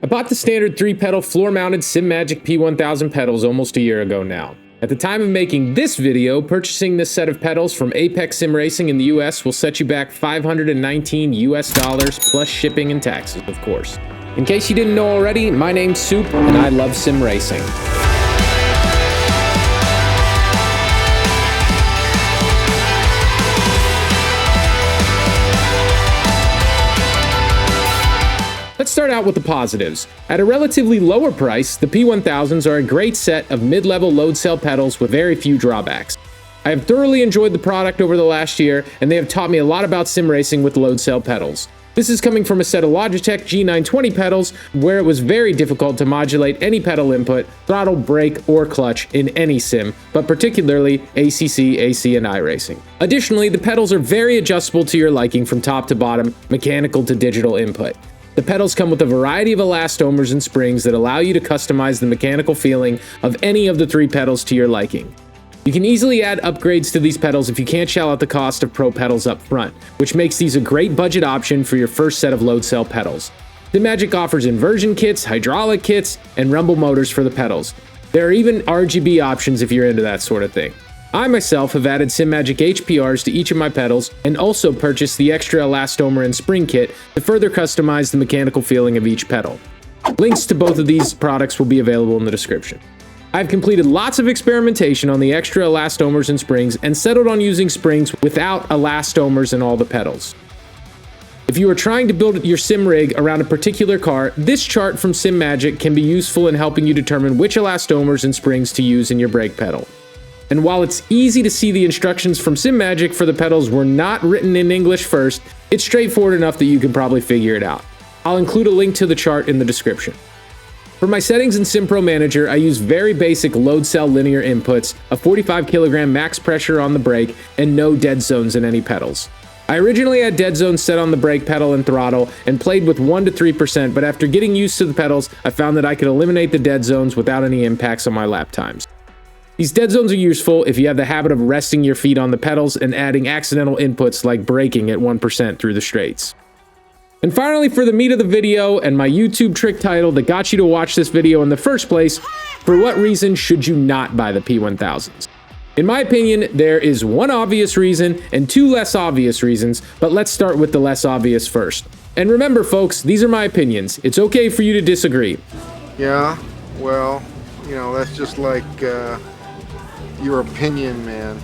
I bought the standard 3-pedal floor-mounted Simagic P1000 pedals almost a year ago now. At the time of making this video, purchasing this set of pedals from Apex Sim Racing in the US will set you back $519 US plus shipping and taxes, of course. In case you didn't know already, my name's Soup and I love sim racing. Let's start out with the positives. At a relatively lower price, the P1000s are a great set of mid-level load cell pedals with very few drawbacks. I have thoroughly enjoyed the product over the last year, and they have taught me a lot about sim racing with load cell pedals. This is coming from a set of Logitech G920 pedals where it was very difficult to modulate any pedal input, throttle, brake, or clutch in any sim, but particularly ACC, AC, and iRacing. Additionally, the pedals are very adjustable to your liking from top to bottom, mechanical to digital input. The pedals come with a variety of elastomers and springs that allow you to customize the mechanical feeling of any of the 3 pedals to your liking. You can easily add upgrades to these pedals if you can't shell out the cost of pro pedals up front, which makes these a great budget option for your first set of load cell pedals. Simagic offers inversion kits, hydraulic kits, and rumble motors for the pedals. There are even RGB options if you're into that sort of thing. I myself have added Simagic HPRs to each of my pedals and also purchased the extra elastomer and spring kit to further customize the mechanical feeling of each pedal. Links to both of these products will be available in the description. I've completed lots of experimentation on the extra elastomers and springs and settled on using springs without elastomers in all the pedals. If you are trying to build your sim rig around a particular car, this chart from Simagic can be useful in helping you determine which elastomers and springs to use in your brake pedal. And while it's easy to see the instructions from Simagic for the pedals were not written in English first, it's straightforward enough that you can probably figure it out. I'll include a link to the chart in the description. For my settings in SimPro Manager, I use very basic load cell linear inputs, a 45 kilogram max pressure on the brake, and no dead zones in any pedals. I originally had dead zones set on the brake pedal and throttle and played with 1 to 3%, but after getting used to the pedals, I found that I could eliminate the dead zones without any impacts on my lap times. These dead zones are useful if you have the habit of resting your feet on the pedals and adding accidental inputs like braking at 1% through the straights. And finally, for the meat of the video and my YouTube trick title that got you to watch this video in the first place, for what reason should you not buy the P1000s? In my opinion, there is one obvious reason and 2 less obvious reasons, but let's start with the less obvious first. And remember folks, these are my opinions. It's okay for you to disagree. Yeah, well, you know, that's just like your opinion, man.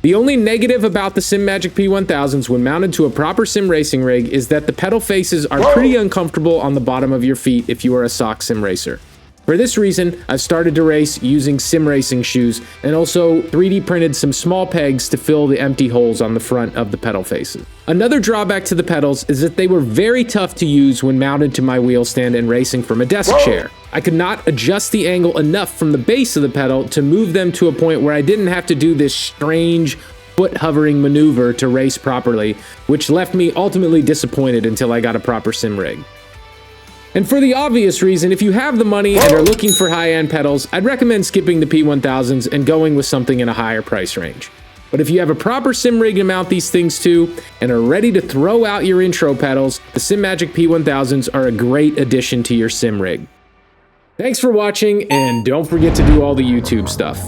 The only negative about the Simagic P1000s when mounted to a proper sim racing rig is that the pedal faces are pretty uncomfortable on the bottom of your feet if you are a sock sim racer. For this reason, I've started to race using sim racing shoes and also 3D printed some small pegs to fill the empty holes on the front of the pedal faces. Another drawback to the pedals is that they were very tough to use when mounted to my wheel stand and racing from a desk chair. I could not adjust the angle enough from the base of the pedal to move them to a point where I didn't have to do this strange foot hovering maneuver to race properly, which left me ultimately disappointed until I got a proper sim rig. And for the obvious reason, if you have the money and are looking for high-end pedals, I'd recommend skipping the P1000s and going with something in a higher price range. But if you have a proper sim rig to mount these things to and are ready to throw out your intro pedals, the Simagic P1000s are a great addition to your sim rig. Thanks for watching, and don't forget to do all the YouTube stuff.